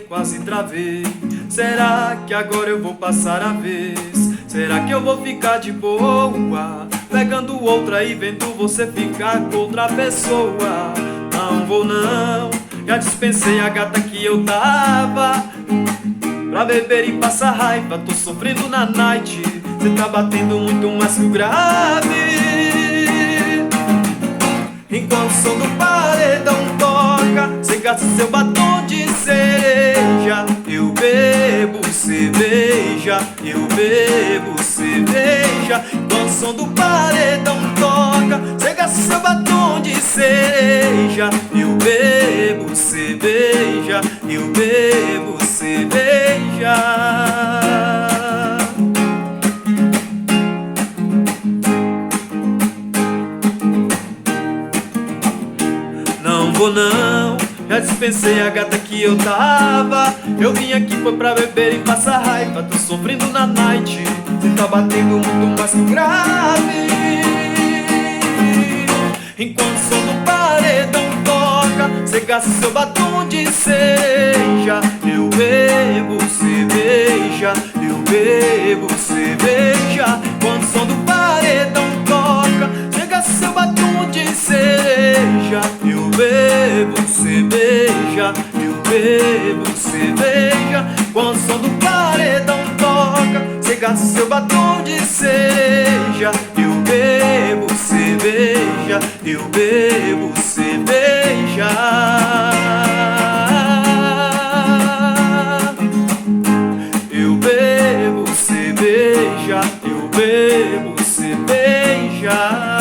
quase travei. Será que agora eu vou passar a vez? Será que eu vou ficar de boa, pegando outra e vendo você ficar com outra pessoa? Não vou não, já dispensei a gata que eu tava pra beber e passar raiva. Tô sofrendo na night, cê tá batendo muito mais que o grave. Enquanto o som do paredão toca, cê gasta seu batom de cereja. Eu bebo cerveja, eu bebo cerveja. Enquanto o som do paredão toca, cê gasta seu batom de cereja. Eu bebo cerveja, eu bebo cerveja. Não vou não, já dispensei a gata que eu tava. Eu vim aqui foi pra beber e passar raiva. Tô sofrendo na night, cê tá batendo muito mais que o grave. Enquanto o som do paredão toca, cê gasta seu batom de cereja. Eu bebo cerveja, eu bebo cerveja. Quando o som do paredão toca, cê gasta seu batom de cereja. Eu bebo cerveja, eu bebo cerveja. Quando o som do paredão toca, cê gasta seu batom de cereja. Eu bebo cerveja, eu bebo cerveja. Eu bebo cerveja, eu bebo cerveja.